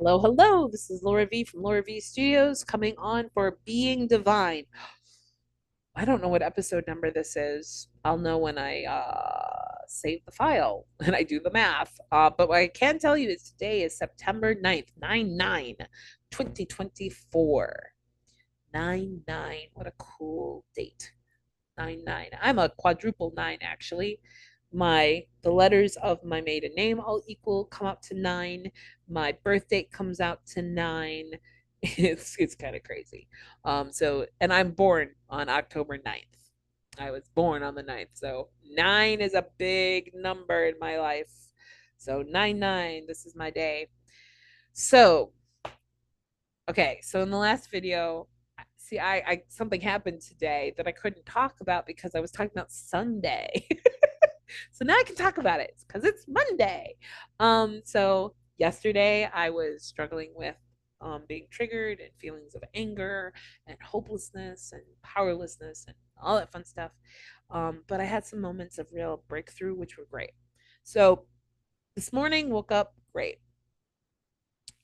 Hello, hello. This is Laura V from Laura V Studios coming on for Being Divine. I don't know what episode number this is. I'll know when I save the file and I do the math. But what I can tell you is today is September 9th, 9 2024. 9/9. What a cool date. 9/9. I'm a quadruple nine actually. The letters of my maiden name all equal come up to 9. My birth date comes out to 9. It's kind of crazy. And I'm born on October 9th. I was born on the 9th. So 9 is a big number in my life. So 9/9, this is my day. So, okay, so in the last video, see, I something happened today that I couldn't talk about because I was talking about Sunday. So now I can talk about it because it's Monday. So yesterday I was struggling with being triggered and feelings of anger and hopelessness and powerlessness and all that fun stuff. But I had some moments of real breakthrough, which were great. So this morning, woke up great.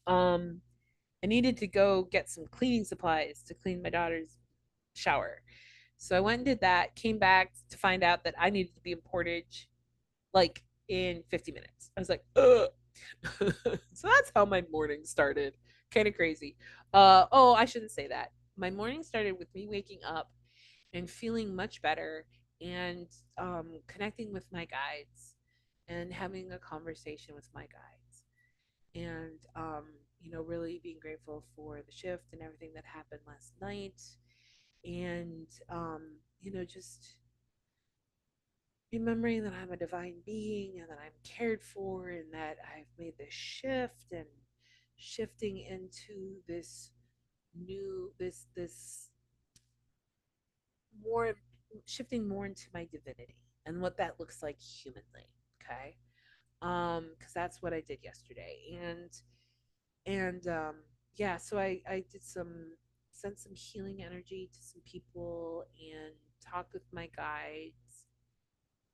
Um, I needed to go get some cleaning supplies to clean my daughter's shower. So I went and did that, came back to find out that I needed to be in Portage like in 50 minutes. I was like, ugh. So that's how my morning started. Kind of crazy. Oh, I shouldn't say that. My morning started with me waking up and feeling much better and connecting with my guides and having a conversation with my guides and really being grateful for the shift and everything that happened last night and just remembering that I'm a divine being and that I'm cared for and that I've made this shift and shifting into this new this more shifting more into my divinity and what that looks like humanly. Okay. Because that's what I did yesterday. And yeah, so I did some sent some healing energy to some people and talked with my guides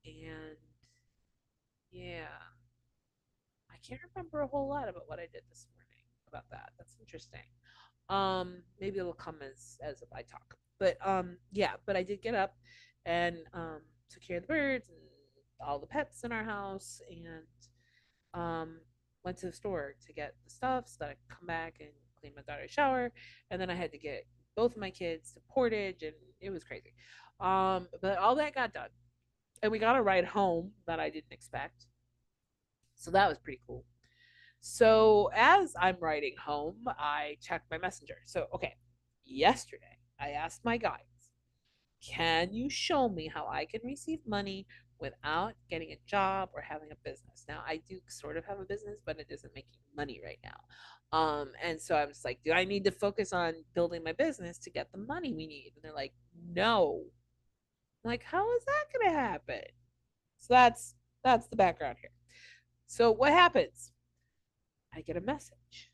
and yeah, I can't remember a whole lot about what I did this morning about that. That's interesting. Maybe it'll come as if I talk. But yeah, but I did get up and took care of the birds and all the pets in our house and um went to the store to get the stuff so that I could come back and clean my daughter's shower. And then I had to get both of my kids to Portage and it was crazy. But all that got done. And we got a ride home that I didn't expect. So that was pretty cool. So as I'm riding home, I checked my messenger. So, okay, yesterday I asked my guides, can you show me how I can receive money without getting a job or having a business? Now, I do sort of have a business, but it isn't making money right now. And so I was like, do I need to focus on building my business to get the money we need? And they're like, no. I'm like, how is that going to happen? So that's the background here. So what happens? I get a message.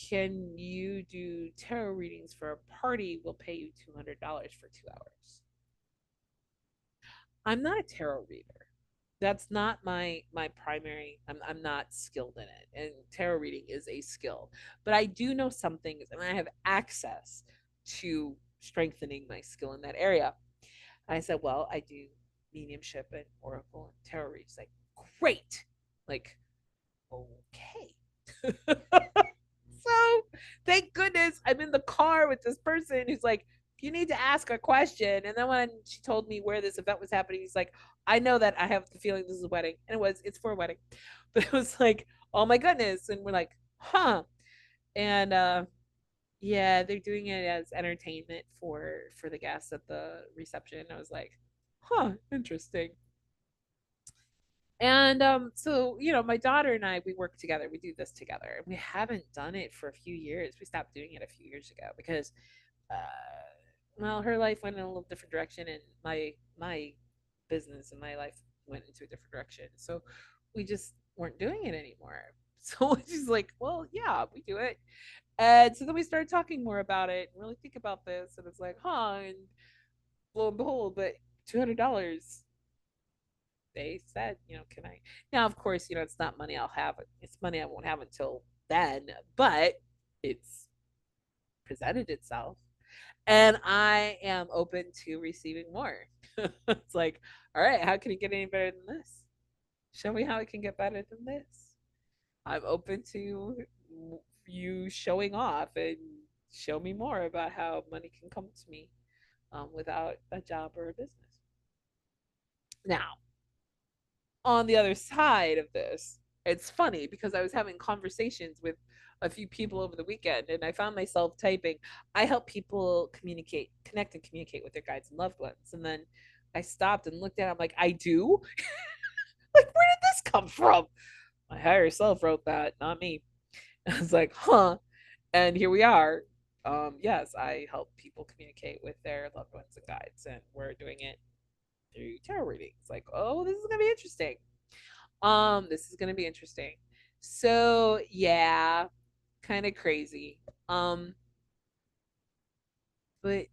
Can you do tarot readings for a party? We'll pay you $200 for 2 hours. I'm not a tarot reader. That's not my primary. I'm not skilled in it, and tarot reading is a skill. But I do know some things, and I have access to strengthening my skill in that area. And I said, well, I do mediumship and oracle and tarot reads. Like, great. Like, okay. So thank goodness I'm in the car with this person who's like, you need to ask a question. And then when she told me where this event was happening, he's like, I know that I have the feeling this is a wedding. And it's for a wedding. But it was like, oh my goodness. And we're like, huh. And yeah, they're doing it as entertainment for the guests at the reception. I was like, huh, interesting. And so my daughter and I, we work together. We do this together. We haven't done it for a few years. We stopped doing it a few years ago because, uh, well, her life went in a little different direction, and my business and my life went into a different direction. So we just weren't doing it anymore. So she's like, well, yeah, we do it. And so then we started talking more about it and really think about this. And it's like, huh? And lo and behold, but $200 they said, can I? Now, of course, it's not money I'll have. It's money I won't have until then, but it's presented itself. And I am open to receiving more. It's like, all right, how can it get any better than this? Show me how it can get better than this. I'm open to you showing off and show me more about how money can come to me without a job or a business. Now, on the other side of this, it's funny because I was having conversations with a few people over the weekend and I found myself typing, I help people communicate, connect and communicate with their guides and loved ones. And then I stopped and looked at it, I'm like, I do? Like, where did this come from? My higher self wrote that, not me. I was like, huh. And here we are. Yes, I help people communicate with their loved ones and guides, and we're doing it through tarot readings. Like, oh, this is gonna be interesting. This is gonna be interesting. So yeah, kind of crazy. Um, but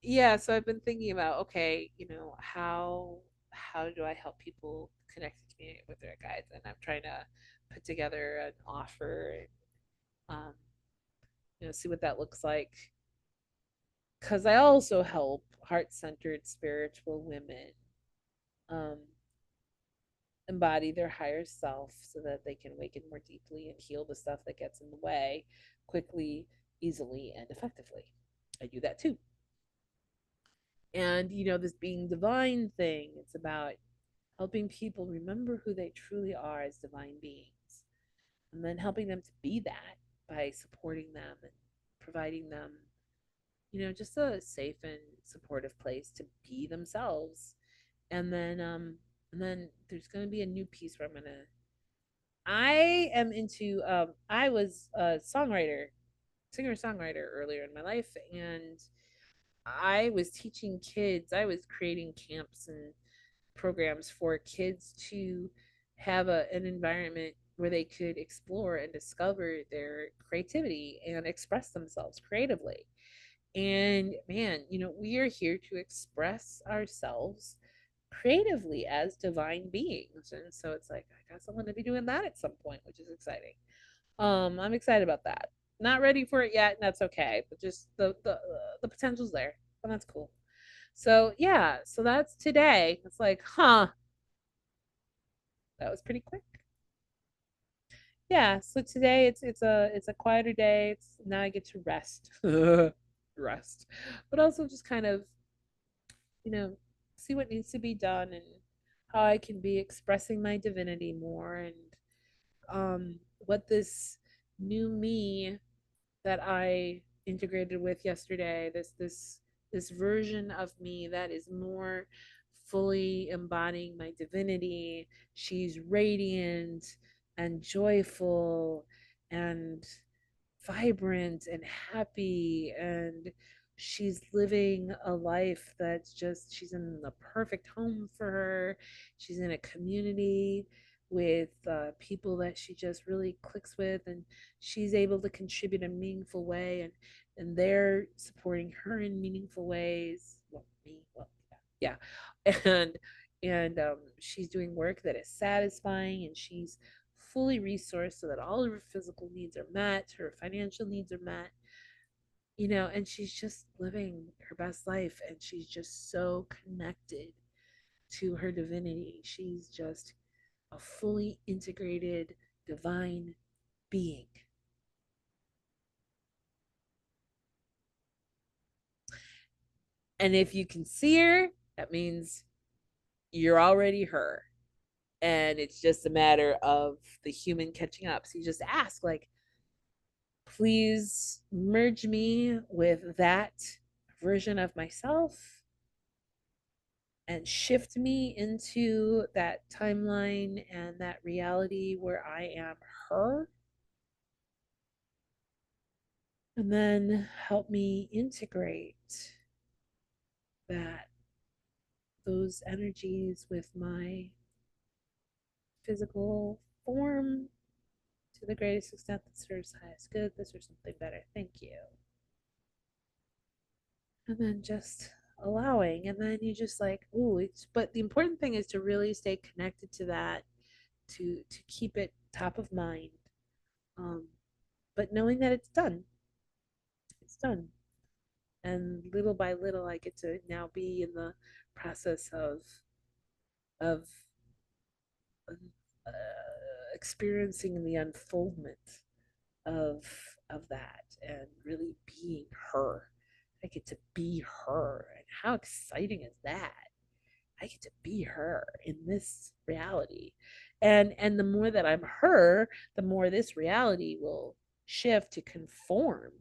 yeah, so I've been thinking about, okay, how do I help people connect and communicate with their guides? And I'm trying to put together an offer and um, see what that looks like. Because I also help heart-centered spiritual women um, embody their higher self so that they can awaken more deeply and heal the stuff that gets in the way quickly, easily, and effectively. I do that too. And this being divine thing, it's about helping people remember who they truly are as divine beings, and then helping them to be that by supporting them and providing them, just a safe and supportive place to be themselves. And then there's going to be a new piece where I am into I was a singer songwriter earlier in my life, and I was teaching kids. I was creating camps and programs for kids to have an environment where they could explore and discover their creativity and express themselves creatively. And man, we are here to express ourselves creatively as divine beings. And so it's like, I guess I'm going to be doing that at some point, which is exciting. I'm excited about that. Not ready for it yet, and that's okay. But just the potential's there, and that's cool. So yeah, so that's today. It's like, huh, that was pretty quick. Yeah, so today it's a quieter day. It's now I get to rest. Rest. But also just kind of, you know, see what needs to be done and how I can be expressing my divinity more, and what this new me that I integrated with yesterday, this version of me that is more fully embodying my divinity. She's radiant and joyful and vibrant and happy, and she's living a life that's just, she's in the perfect home for her. She's in a community with people that she just really clicks with, and she's able to contribute in a meaningful way, and they're supporting her in meaningful ways. Well, me, well, yeah, and she's doing work that is satisfying, and she's fully resourced so that all of her physical needs are met, her financial needs are met, and she's just living her best life, and she's just so connected to her divinity. She's just a fully integrated divine being. And if you can see her, that means you're already her. And it's just a matter of the human catching up. So you just ask, like, please merge me with that version of myself and shift me into that timeline and that reality where I am her. And then help me integrate that, those energies with my physical form to the greatest extent that serves highest good. This or something better. Thank you. And then just allowing, and then you just like, ooh, it's, but the important thing is to really stay connected to that, to keep it top of mind. um but knowing that it's done, and little by little I get to now be in the process of uh, experiencing the unfoldment of of that, and really being her. I get to be her, and how exciting is that? I get to be her in this reality. And the more that I'm her, the more this reality will shift to conform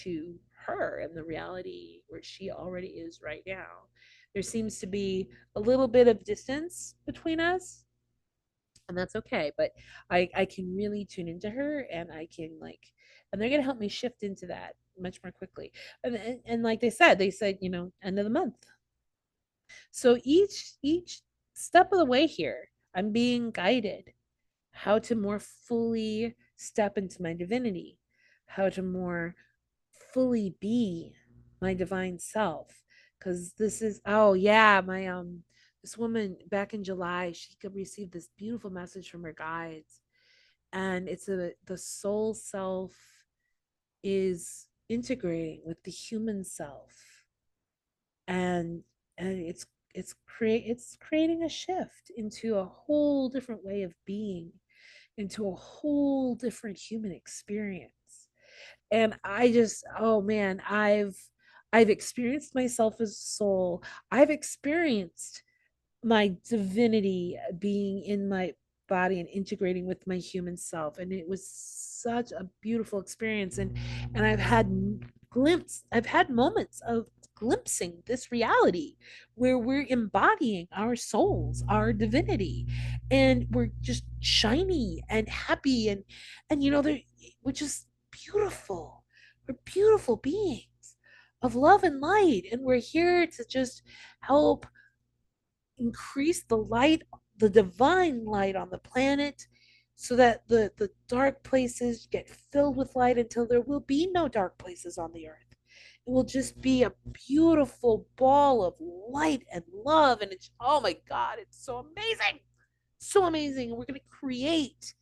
to her and the reality where she already is right now. There seems to be a little bit of distance between us, and that's okay. But I can really tune into her, and I can like, and they're gonna help me shift into that much more quickly. And like they said, end of the month. So each step of the way here, I'm being guided how to more fully step into my divinity, how to more fully be my divine self. Because this is, oh yeah, my this woman back in July, she could receive this beautiful message from her guides, and it's the soul self is integrating with the human self, and it's creating a shift into a whole different way of being, into a whole different human experience. And I just, oh man, I've experienced myself as a soul. I've experienced my divinity being in my body and integrating with my human self, and it was such a beautiful experience. And I've had moments of glimpsing this reality where we're embodying our souls, our divinity, and we're just shiny and happy, and we're just beautiful. We're beautiful beings of love and light, and we're here to just help increase the light, the divine light on the planet, so that the dark places get filled with light until there will be no dark places on the earth. It will just be a beautiful ball of light and love. And it's, oh my God, it's so amazing. So amazing. And we're going to create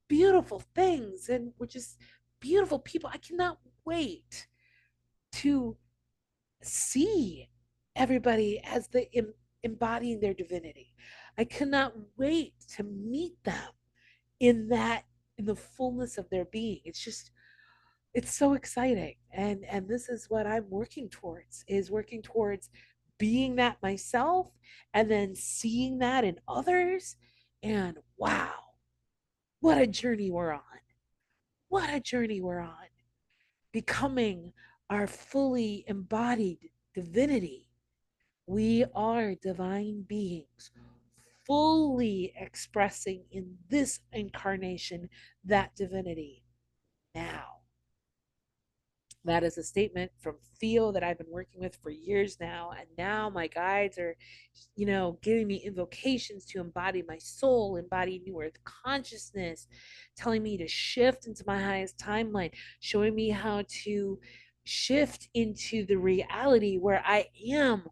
beautiful things. And we're just beautiful people. I cannot wait to see everybody as embodying their divinity. I cannot wait to meet them in that, in the fullness of their being. It's so exciting. And this is what I'm working towards being that myself, and then seeing that in others. And wow, what a journey we're on. What a journey we're on. Becoming our fully embodied divinity. We are divine beings, fully expressing in this incarnation that divinity now. That is a statement from Theo that I've been working with for years now. And now my guides are, giving me invocations to embody my soul, embody new earth consciousness, telling me to shift into my highest timeline, showing me how to shift into the reality where I am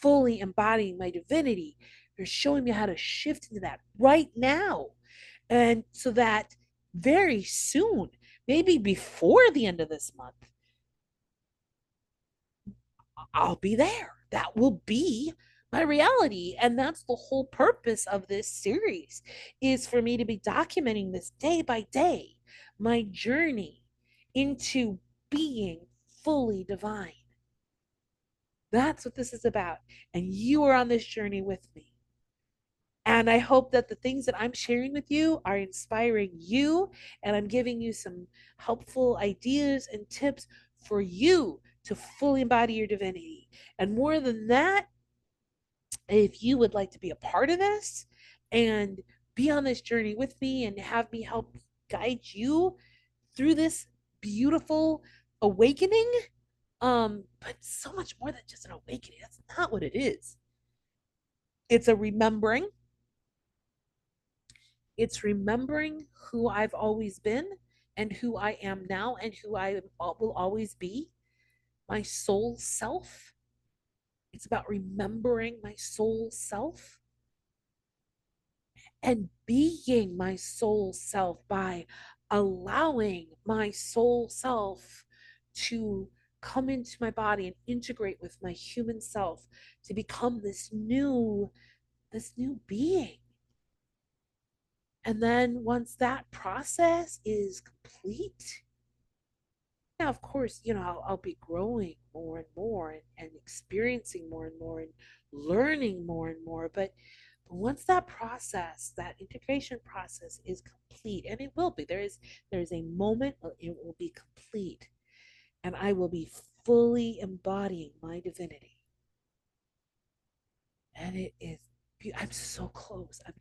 fully embodying my divinity. They're showing me how to shift into that right now. And so that very soon, maybe before the end of this month, I'll be there. That will be my reality. And that's the whole purpose of this series, is for me to be documenting this day by day, my journey into being fully divine. That's what this is about. And you are on this journey with me. And I hope that the things that I'm sharing with you are inspiring you, and I'm giving you some helpful ideas and tips for you to fully embody your divinity. And more than that, if you would like to be a part of this and be on this journey with me and have me help guide you through this beautiful awakening, but so much more than just an awakening. That's not what it is. It's a remembering. It's remembering who I've always been, and who I am now, and who I will always be, my soul self. It's about remembering my soul self and being my soul self by allowing my soul self to come into my body and integrate with my human self to become this new being. And then once that process is complete, now of course, I'll be growing more and more and experiencing more and more and learning more and more. But once that process, that integration process is complete, and it will be, there is a moment it will be complete, and I will be fully embodying my divinity. And it is, I'm so close. I'm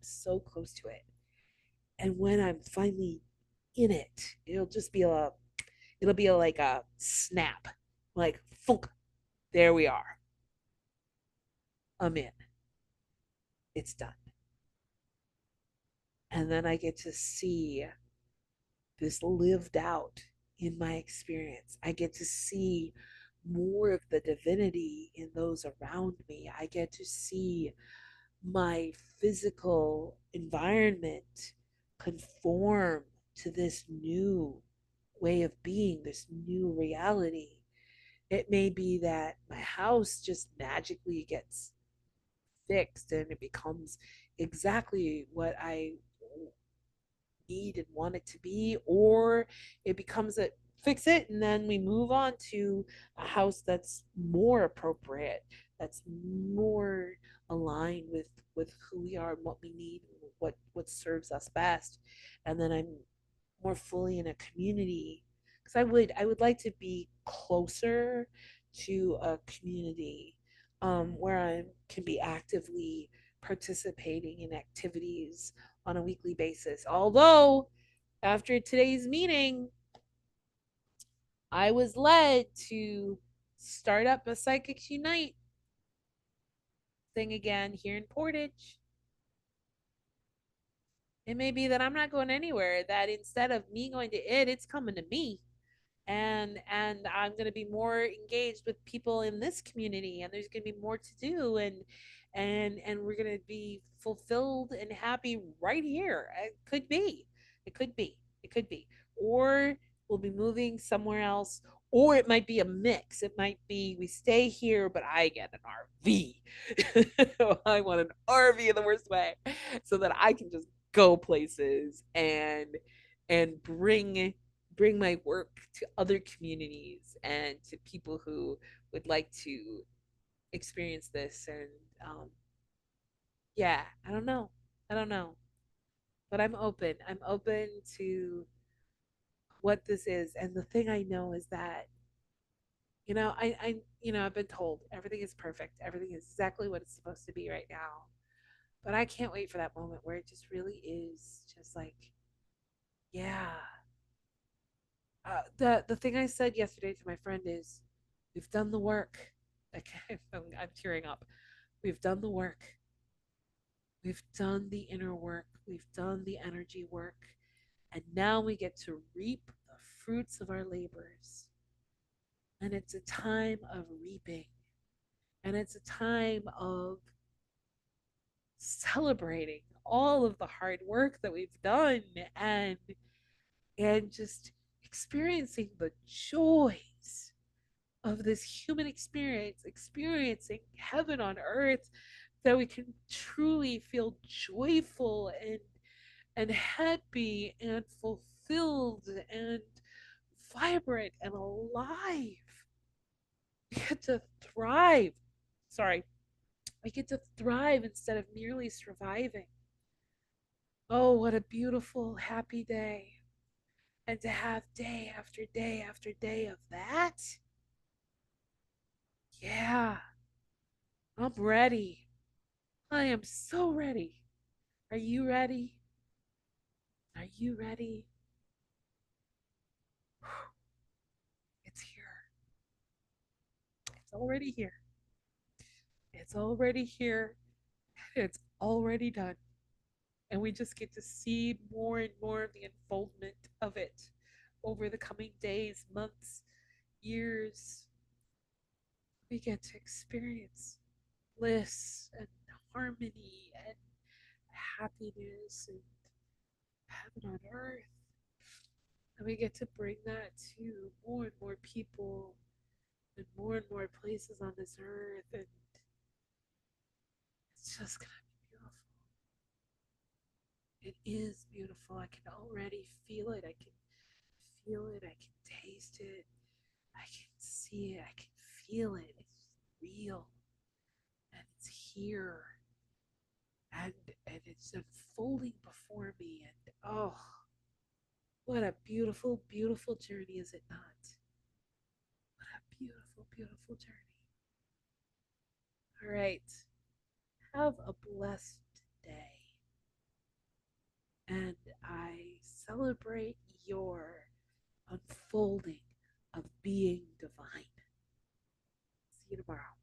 so close to it. And when I'm finally in it, it'll be like a snap, like funk. There we are. I'm in. It's done. And then I get to see this lived out in my experience. I get to see more of the divinity in those around me. I get to see my physical environment conform to this new way of being, this new reality. It may be that my house just magically gets fixed and it becomes exactly what I need and want it to be, or it becomes a fix it and then we move on to a house that's more appropriate, that's more aligned with who we are and what we need, what serves us best. And then I'm more fully in a community, because I would like to be closer to a community, where I can be actively participating in activities on a weekly basis. Although after today's meeting, I was led to start up a Psychics Unite thing again here in Portage. It may be that I'm not going anywhere, that instead of me going to it, it's coming to me. And I'm going to be more engaged with people in this community, and there's going to be more to do, and we're going to be fulfilled and happy right here. It could be or we'll be moving somewhere else, or it might be a mix. It might be we stay here but I get an RV. I want an RV in the worst way, so that I can just go places and bring my work to other communities and to people who would like to experience this. And yeah, I don't know, but I'm open to what this is. And the thing I know is that, I've been told everything is perfect, everything is exactly what it's supposed to be right now, but I can't wait for that moment where it just really is just like, yeah. The thing I said yesterday to my friend is, we've done the work. Okay, I'm tearing up. We've done the work. We've done the inner work. We've done the energy work. And now we get to reap the fruits of our labors. And it's a time of reaping. And it's a time of celebrating all of the hard work that we've done, and just experiencing the joys of this human experience, experiencing heaven on earth, that we can truly feel joyful and happy and fulfilled and vibrant and alive. We get to thrive. Sorry, we get to thrive instead of merely surviving. Oh, what a beautiful, happy day. And to have day after day after day of that, yeah, I'm ready. I am so ready. Are you ready? Are you ready? It's here. It's already here. It's already here. It's already done. And we just get to see more and more of the unfoldment of it over the coming days, months, years. We get to experience bliss and harmony and happiness and heaven on earth. And we get to bring that to more and more people and more places on this earth. And it's just going to be beautiful. It is beautiful. I can already feel it. I can feel it. I can taste it. I can see it. I can feel it. It's real. And it's here. And, and it's unfolding before me. And oh, what a beautiful, beautiful journey, is it not? What a beautiful, beautiful journey. All right. Have a blessed day. And I celebrate your unfolding of being divine. See you tomorrow.